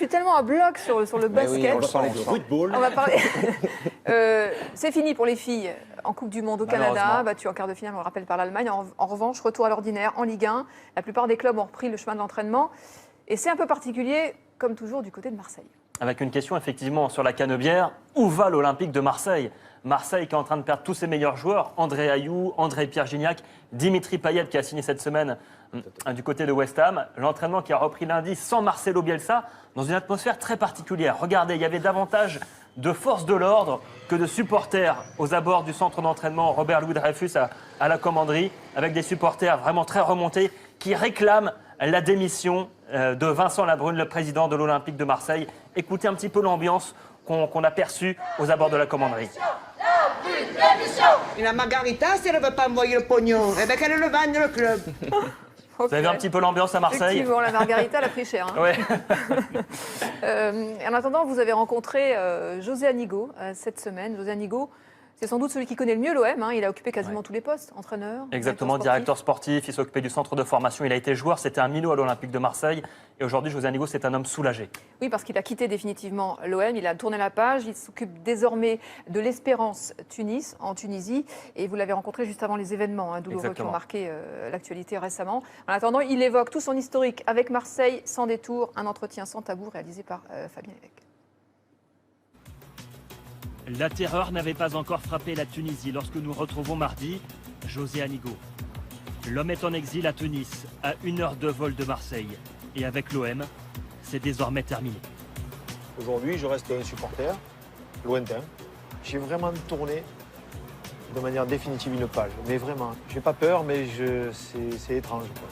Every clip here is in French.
suis tellement à bloc sur le basket. on va parler de football. On va parler. C'est fini pour les filles en Coupe du Monde au Canada, battues en quart de finale, on le rappelle, par l'Allemagne. En revanche, retour à l'ordinaire en Ligue 1. La plupart des clubs ont repris le chemin de l'entraînement. Et c'est un peu particulier, comme toujours, du côté de Marseille. Avec une question effectivement sur la Canebière, où va l'Olympique de Marseille? Marseille qui est en train de perdre tous ses meilleurs joueurs, André Ayew, André Pierre Gignac, Dimitri Payet qui a signé cette semaine du côté de West Ham. L'entraînement qui a repris lundi sans Marcelo Bielsa, dans une atmosphère très particulière. Regardez, il y avait davantage de forces de l'ordre que de supporters aux abords du centre d'entraînement Robert-Louis Dreyfus à la Commanderie, avec des supporters vraiment très remontés qui réclament la démission de Vincent Labrune, le président de l'Olympique de Marseille. Écoutez un petit peu l'ambiance qu'on a perçue aux abords de la Commanderie. Et la Margarita, si elle ne veut pas envoyer le pognon, eh bien qu'elle le vende le club. Vous avez un petit peu l'ambiance à Marseille? Effectivement, la Margarita, elle a pris cher. Hein. Ouais. En attendant, vous avez rencontré José Anigo cette semaine. José Anigo, c'est sans doute celui qui connaît le mieux l'OM. Hein. Il a occupé quasiment tous les postes, entraîneur. Exactement, directeur sportif. Il s'occupait du centre de formation. Il a été joueur. C'était un minot à l'Olympique de Marseille. Et aujourd'hui, José Anigo, c'est un homme soulagé. Oui, parce qu'il a quitté définitivement l'OM. Il a tourné la page. Il s'occupe désormais de l'Espérance Tunis, en Tunisie. Et vous l'avez rencontré juste avant les événements douloureux qui ont marqué l'actualité récemment. En attendant, il évoque tout son historique avec Marseille, sans détour. Un entretien sans tabou réalisé par Fabien Lévesque. La terreur n'avait pas encore frappé la Tunisie lorsque nous retrouvons mardi José Anigo. L'homme est en exil à Tunis, à 1 heure de vol de Marseille. Et avec l'OM, c'est désormais terminé. Aujourd'hui, je reste un supporter lointain. J'ai vraiment tourné de manière définitive une page. Mais vraiment, j'ai pas peur, mais c'est étrange, quoi.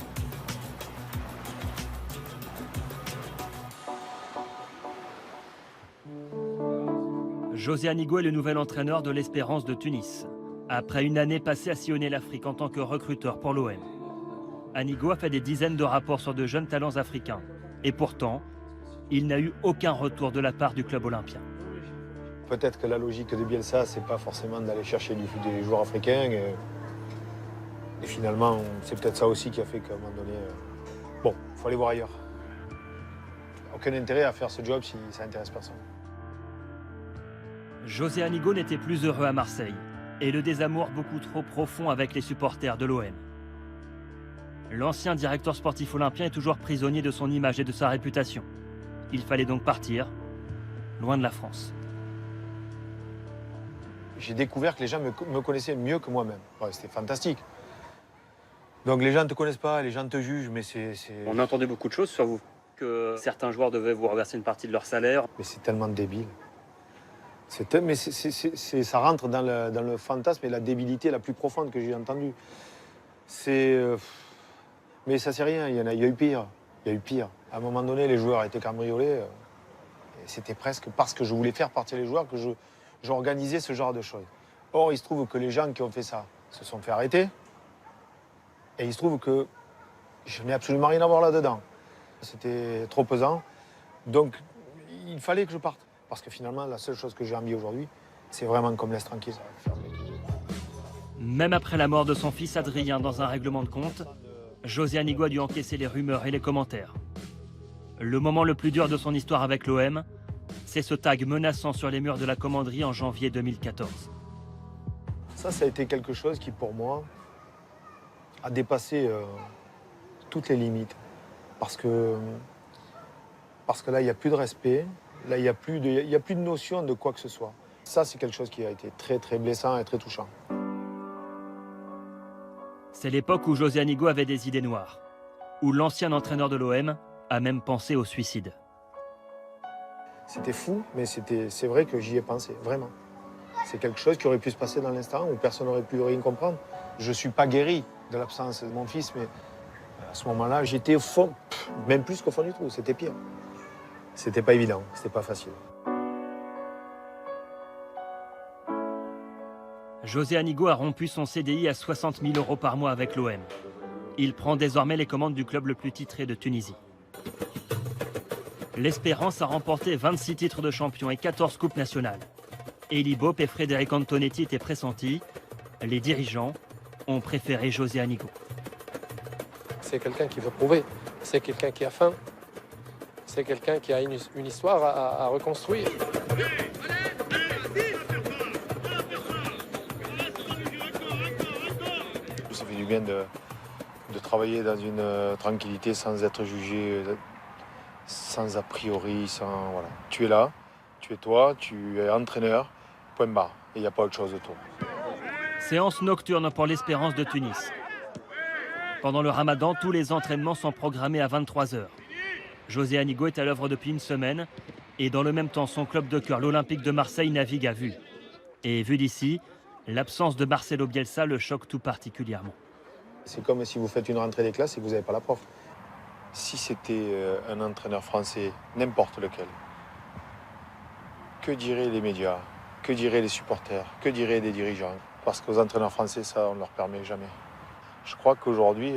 José Anigo est le nouvel entraîneur de l'Espérance de Tunis. Après une année passée à sillonner l'Afrique en tant que recruteur pour l'OM. Anigo a fait des dizaines de rapports sur de jeunes talents africains. Et pourtant, il n'a eu aucun retour de la part du club olympien. Peut-être que la logique de Bielsa, c'est pas forcément d'aller chercher des joueurs africains. Et finalement, c'est peut-être ça aussi qui a fait qu'à un moment donné, bon, il faut aller voir ailleurs. Aucun intérêt à faire ce job si ça n'intéresse personne. José Anigo n'était plus heureux à Marseille. Et le désamour beaucoup trop profond avec les supporters de l'OM. L'ancien directeur sportif olympien est toujours prisonnier de son image et de sa réputation. Il fallait donc partir, loin de la France. J'ai découvert que les gens me connaissaient mieux que moi-même. Ouais, c'était fantastique. Donc les gens ne te connaissent pas, les gens te jugent, mais c'est... On a entendu beaucoup de choses sur vous. Que certains joueurs devaient vous reverser une partie de leur salaire. Mais c'est tellement débile. Mais ça rentre dans le fantasme et la débilité la plus profonde que j'ai entendue. Mais ça c'est rien, il y a eu pire. Il y a eu pire. À un moment donné, les joueurs étaient cambriolés. Et c'était presque parce que je voulais faire partir les joueurs que j'organisais ce genre de choses. Or, il se trouve que les gens qui ont fait ça se sont fait arrêter. Et il se trouve que je n'ai absolument rien à voir là-dedans. C'était trop pesant. Donc, il fallait que je parte. Parce que finalement, la seule chose que j'ai envie aujourd'hui, c'est vraiment qu'on me laisse tranquille. Même après la mort de son fils Adrien dans un règlement de compte, José Anigo a dû encaisser les rumeurs et les commentaires. Le moment le plus dur de son histoire avec l'OM, c'est ce tag menaçant sur les murs de la Commanderie en janvier 2014. Ça a été quelque chose qui, pour moi, a dépassé toutes les limites. Parce que là, il n'y a plus de respect. Là, il n'y a plus de notion de quoi que ce soit. Ça, c'est quelque chose qui a été très, très blessant et très touchant. C'est l'époque où José Anigo avait des idées noires. Où l'ancien entraîneur de l'OM a même pensé au suicide. C'était fou, mais c'est vrai que j'y ai pensé, vraiment. C'est quelque chose qui aurait pu se passer dans l'instant où personne n'aurait pu rien comprendre. Je ne suis pas guéri de l'absence de mon fils, mais à ce moment-là, j'étais au fond, même plus qu'au fond du trou, c'était pire. C'était pas évident, c'était pas facile. José Anigo a rompu son CDI à 60 000 € par mois avec l'OM. Il prend désormais les commandes du club le plus titré de Tunisie. L'Espérance a remporté 26 titres de champion et 14 coupes nationales. Elie Bopp et Frédéric Antonetti étaient pressentis. Les dirigeants ont préféré José Anigo. C'est quelqu'un qui veut prouver, c'est quelqu'un qui a faim. C'est quelqu'un qui a une histoire à reconstruire. Ça fait du bien de travailler dans une tranquillité sans être jugé, sans a priori, sans voilà. Tu es là, tu es toi, tu es entraîneur, point barre. Et il n'y a pas autre chose autour. Séance nocturne pour l'Espérance de Tunis. Pendant le ramadan, tous les entraînements sont programmés à 23 h. José Anigo est à l'œuvre depuis une semaine et dans le même temps, son club de cœur, l'Olympique de Marseille, navigue à vue. Et vu d'ici, l'absence de Marcelo Bielsa le choque tout particulièrement. C'est comme si vous faites une rentrée des classes et que vous n'avez pas la prof. Si c'était un entraîneur français, n'importe lequel, que diraient les médias, que diraient les supporters, que diraient des dirigeants? Parce qu'aux entraîneurs français, ça, on ne leur permet jamais. Je crois qu'aujourd'hui,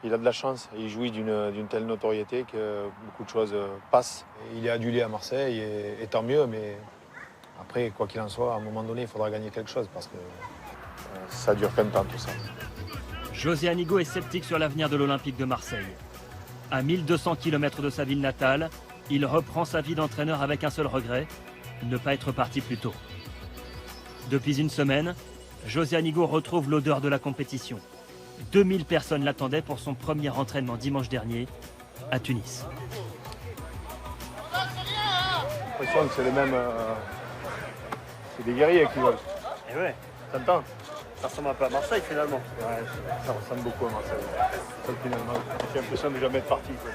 il a de la chance. Il jouit d'une telle notoriété que beaucoup de choses passent. Il est adulé à Marseille et tant mieux, mais après, quoi qu'il en soit, à un moment donné, il faudra gagner quelque chose parce que ça dure qu'un temps tout ça. José Anigo est sceptique sur l'avenir de l'Olympique de Marseille. À 1200 km de sa ville natale, il reprend sa vie d'entraîneur avec un seul regret, ne pas être parti plus tôt. Depuis une semaine, José Anigo retrouve l'odeur de la compétition. 2000 personnes l'attendaient pour son premier entraînement dimanche dernier à Tunis. J'ai l'impression que c'est les mêmes. C'est des guerriers qui veulent. Et ouais, T'entends? ça ressemble un peu à Marseille finalement. Ouais, ça ressemble beaucoup à Marseille. Finalement, j'ai l'impression de jamais être parti. Quoi.